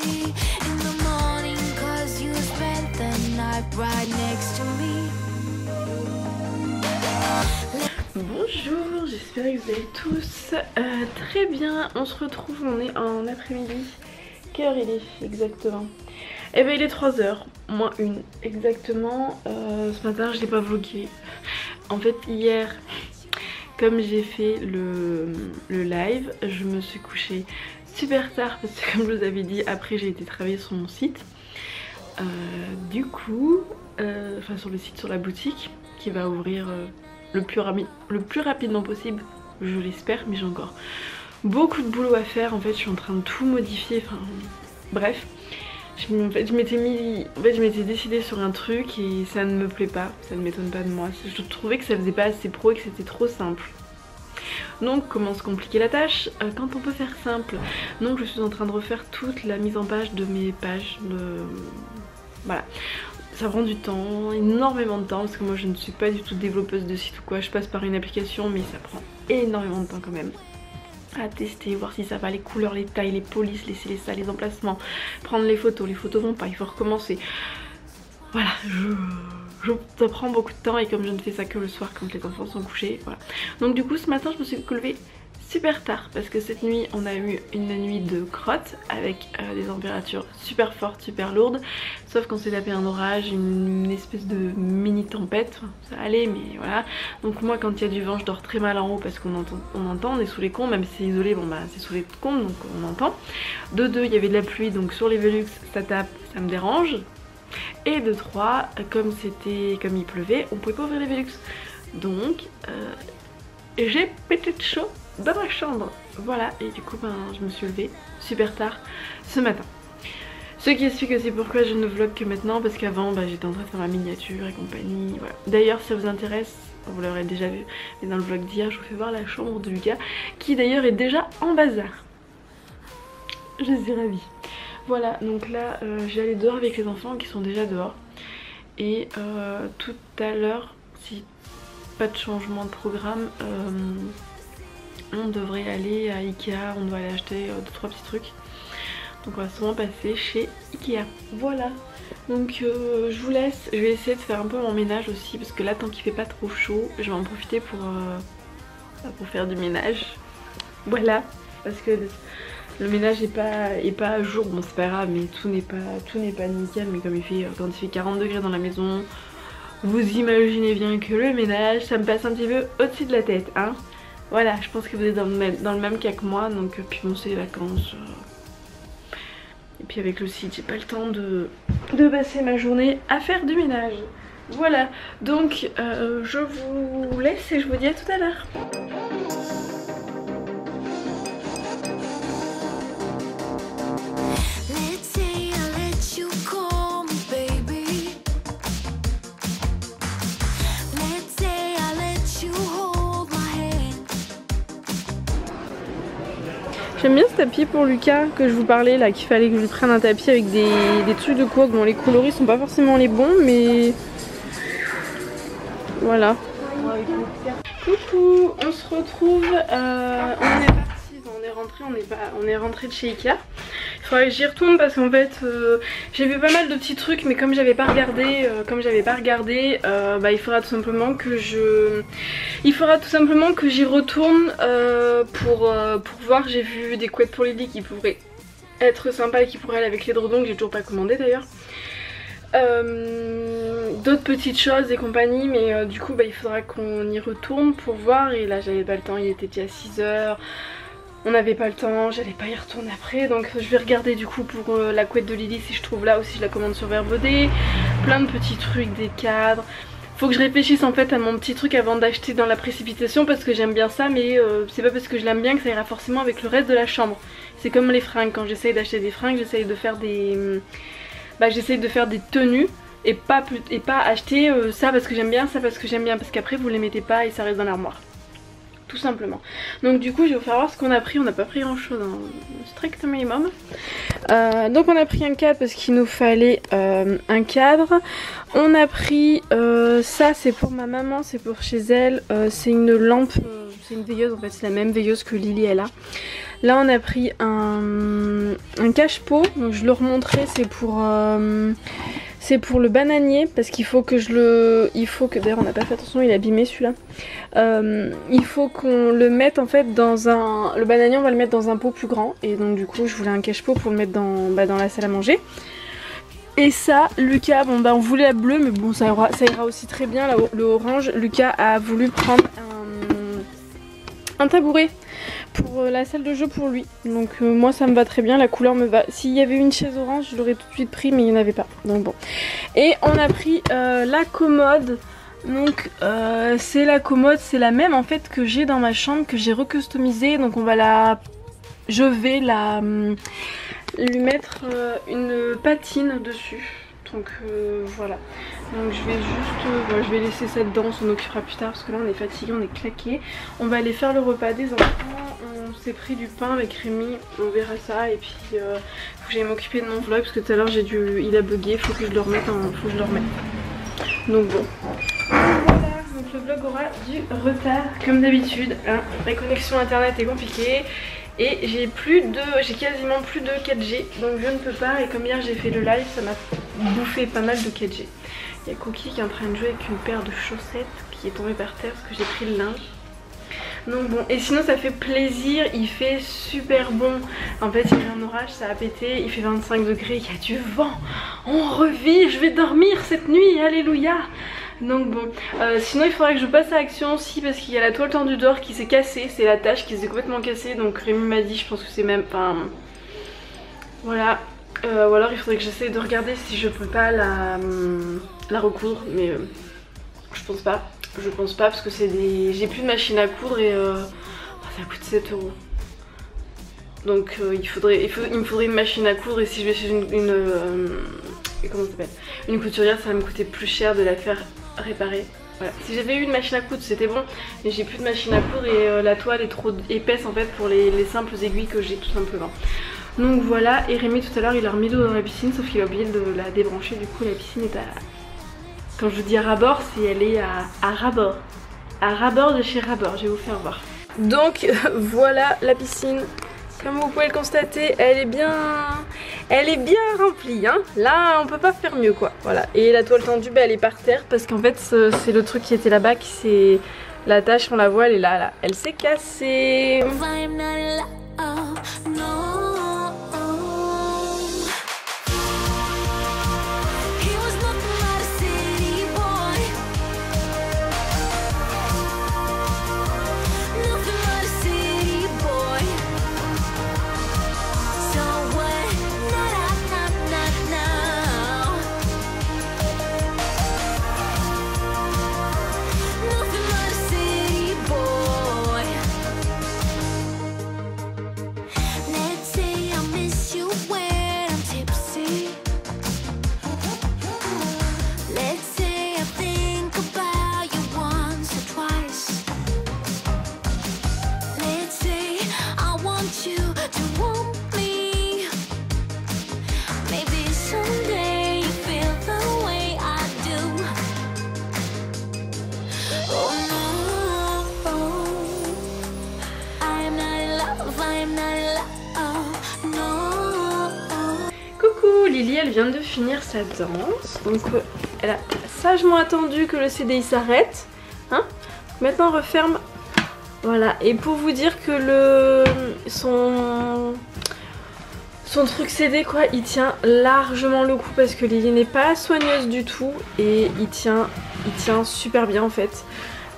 in the morning, 'cause you spent the night right next to me. Bonjour, j'espère que vous allez tous très bien. On se retrouve, on est en après-midi. Quelle heure il est exactement? Eh ben il est 3h, moins 1 exactement. Ce matin je n'ai pas vlogué. En fait hier, comme j'ai fait le live, je me suis couchée super tard parce que comme je vous avais dit, après j'ai été travailler sur mon site. Du coup, enfin sur le site, sur la boutique qui va ouvrir le plus rapidement possible, je l'espère, mais j'ai encore beaucoup de boulot à faire. En fait je suis en train de tout modifier, enfin bref. Je m'étais décidée sur un truc et ça ne me plaît pas, ça ne m'étonne pas de moi. Je trouvais que ça faisait pas assez pro et que c'était trop simple. Donc comment se compliquer la tâche quand on peut faire simple. Donc je suis en train de refaire toute la mise en page de mes pages. Voilà. Ça prend du temps, énormément de temps, parce que moi je ne suis pas du tout développeuse de site ou quoi. Je passe par une application mais ça prend énormément de temps quand même. À tester, voir si ça va, les couleurs, les tailles, les polices, laisser les salles, les emplacements, prendre les photos vont pas, il faut recommencer. Voilà, ça prend beaucoup de temps et comme je ne fais ça que le soir quand les enfants sont couchés, voilà. Donc du coup ce matin je me suis levée super tard parce que cette nuit on a eu une nuit de crotte avec des températures super fortes, super lourdes, sauf qu'on s'est tapé un orage, une espèce de mini tempête, enfin, ça allait mais voilà. Donc moi quand il y a du vent je dors très mal en haut parce qu'on entend, on est sous les combles, même si c'est isolé, bon bah c'est sous les combles donc on entend. De deux, il y avait de la pluie donc sur les Velux ça tape, ça me dérange. Et de 3, comme il pleuvait, on pouvait pas ouvrir les Velux. Donc j'ai pété de chaud dans ma chambre. Voilà, et du coup ben, je me suis levée super tard ce matin. Ce qui explique aussi pourquoi je ne vlog que maintenant, parce qu'avant ben, j'étais en train de faire ma miniature et compagnie. Voilà. D'ailleurs si ça vous intéresse, vous l'aurez déjà vu, mais dans le vlog d'hier je vous fais voir la chambre de Lucas, qui d'ailleurs est déjà en bazar. Je suis ravie. Voilà, donc là j'ai allé dehors avec les enfants qui sont déjà dehors. Et tout à l'heure, si pas de changement de programme, on devrait aller à Ikea, on doit aller acheter 2-3 petits trucs. Donc on va sûrement passer chez Ikea. Voilà, donc je vous laisse, je vais essayer de faire un peu mon ménage aussi parce que là tant qu'il fait pas trop chaud, je vais en profiter pour faire du ménage. Voilà, parce que le ménage est pas à jour, bon c'est pas grave mais tout n'est pas nickel, mais comme quand il fait 40 degrés dans la maison, vous imaginez bien que le ménage ça me passe un petit peu au-dessus de la tête hein. Voilà, je pense que vous êtes dans le même cas que moi, donc puis bon c'est les vacances. Et puis avec le site j'ai pas le temps de passer ma journée à faire du ménage. Voilà, donc je vous laisse et je vous dis à tout à l'heure. J'aime bien ce tapis pour Lucas que je vous parlais là, qu'il fallait que je lui prenne un tapis avec des trucs de coque. Bon les coloris sont pas forcément les bons mais voilà. Coucou, on se retrouve, on est parti, on est rentré de chez Ikea. Il faudrait que j'y retourne parce qu'en fait j'ai vu pas mal de petits trucs mais comme j'avais pas regardé, bah, il faudra tout simplement que j'y retourne pour voir. J'ai vu des couettes pour Lily qui pourraient être sympas et qui pourraient aller avec les l'édredon que j'ai toujours pas commandé d'ailleurs. D'autres petites choses et compagnie, mais du coup bah, il faudra qu'on y retourne pour voir. Et là j'avais pas le temps, il était déjà 6h. On n'avait pas le temps, j'allais pas y retourner après, donc je vais regarder du coup pour la couette de Lily si je trouve là ou si je la commande sur Verbaudet. Plein de petits trucs, des cadres. Faut que je réfléchisse en fait à mon petit truc avant d'acheter dans la précipitation parce que j'aime bien ça, mais c'est pas parce que je l'aime bien que ça ira forcément avec le reste de la chambre. C'est comme les fringues, quand j'essaye d'acheter des fringues, j'essaye de faire des tenues et pas acheter ça parce que j'aime bien, ça parce que j'aime bien, parce qu'après vous les mettez pas et ça reste dans l'armoire. Tout simplement. Donc du coup je vais vous faire voir ce qu'on a pris. On n'a pas pris grand chose, hein. Strict minimum. Donc on a pris un cadre parce qu'il nous fallait un cadre. On a pris ça, c'est pour ma maman, c'est pour chez elle. C'est une lampe, c'est une veilleuse en fait, c'est la même veilleuse que Lily elle a. Là on a pris un cache-pot, donc je le remontrerai, c'est pour le bananier parce qu'il faut que d'ailleurs on n'a pas fait attention, il est abîmé celui-là. Il faut qu'on le mette en fait le bananier on va le mettre dans un pot plus grand et donc du coup je voulais un cache-pot pour le mettre dans la salle à manger. Et ça, Lucas, bon bah on voulait la bleue mais bon ça ira aussi très bien, le orange. Lucas a voulu prendre un tabouret pour la salle de jeu pour lui. Donc moi ça me va très bien, la couleur me va. S'il y avait une chaise orange je l'aurais tout de suite pris mais il n'y en avait pas. Donc bon. Et on a pris la commode. Donc c'est la commode, c'est la même en fait que j'ai dans ma chambre, que j'ai recustomisée. Donc je vais lui mettre une patine dessus. Donc voilà. Donc je vais juste je vais laisser ça dedans, on s'en occupera plus tard parce que là on est fatigué, on est claqué. On va aller faire le repas des enfants. On s'est pris du pain avec Rémi, on verra ça. Et puis faut que j'aille m'occuper de mon vlog parce que tout à l'heure il a bugué, faut que je le remette. Donc bon. Voilà, donc le vlog aura du retard comme d'habitude. Hein. La connexion internet est compliquée. Et j'ai quasiment plus de 4G, donc je ne peux pas. Et comme hier j'ai fait le live, ça m'a bouffé pas mal de 4G. Il y a Cookie qui est en train de jouer avec une paire de chaussettes qui est tombée par terre parce que j'ai pris le linge. Donc bon, et sinon ça fait plaisir, il fait super bon. En fait il y a eu un orage, ça a pété, il fait 25 degrés, il y a du vent. On revit, je vais dormir cette nuit, alléluia. Donc bon, sinon il faudrait que je passe à l'action aussi parce qu'il y a la toile tendue dehors qui s'est cassée, c'est la tâche qui s'est complètement cassée. Donc Rémi m'a dit, je pense que c'est même, voilà. Ou alors il faudrait que j'essaie de regarder si je peux pas la recoudre, mais je pense pas parce que j'ai plus de machine à coudre et ça coûte 7 €. Donc il me faudrait une machine à coudre et si je vais chez comment ça s'appelle, une couturière, ça va me coûter plus cher de la faire réparer. Voilà. Si j'avais eu une machine à coudre c'était bon, mais j'ai plus de machine à coudre et la toile est trop épaisse en fait pour les simples aiguilles que j'ai tout simplement. Donc voilà, et Rémi tout à l'heure il a remis l'eau dans la piscine sauf qu'il a oublié de la débrancher, du coup la piscine est quand je vous dis à ras-bord, elle est à ras-bord. À ras-bord de chez Ras-bord, je vais vous faire voir. Donc voilà la piscine. Comme vous pouvez le constater, elle est bien remplie, hein. Là, on peut pas faire mieux, quoi. Voilà. Et la toile tendue, elle est par terre parce qu'en fait, c'est le truc qui était là-bas qui s'est... La tache, on la voit, elle est là. Elle s'est cassée. Lily elle vient de finir sa danse, donc elle a sagement attendu que le CDI s'arrête, hein. Maintenant on referme, voilà. Et pour vous dire que son truc CD quoi, il tient largement le coup parce que Lily n'est pas soigneuse du tout et il tient super bien en fait.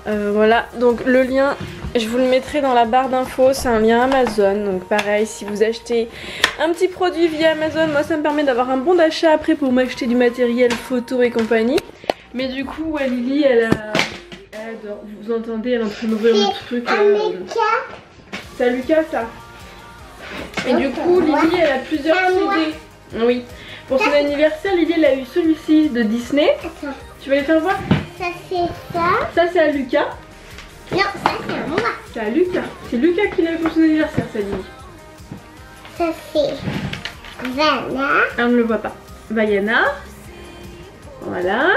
Voilà, donc le lien je vous le mettrai dans la barre d'infos, c'est un lien Amazon. Donc pareil, si vous achetez un petit produit via Amazon, moi ça me permet d'avoir un bon d'achat après pour m'acheter du matériel photo et compagnie. Mais du coup ouais, Lily elle adore, vous entendez, elle est en train d'ouvrir le truc. C'est à Lucas ça. Et du coup Lily elle a plusieurs CD. Oui, pour son anniversaire Lily elle a eu celui-ci de Disney. Attends. Tu vas les faire voir? Ça c'est ça. Ça c'est à Lucas. Non, ça c'est à moi. C'est à Lucas. C'est Lucas qui l'a eu pour son anniversaire, ça dit. Ça c'est Vanna. On ne le voit pas. Vaiana. Voilà.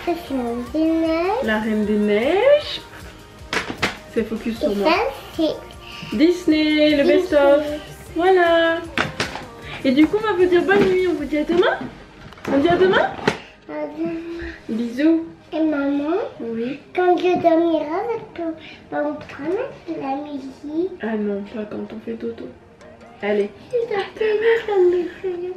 Ça c'est la Reine des Neiges. La Reine des Neiges. C'est focus sur moi. Ça c'est Disney, le best-of. Voilà. Et du coup, on va vous dire bonne nuit. On vous dit à demain. On dit à demain. Bisous. Et maman, Oui. quand je dormirai, on va mettre la musique. Ah non, pas quand on fait dodo. Allez. Je dois tenir comme le feu.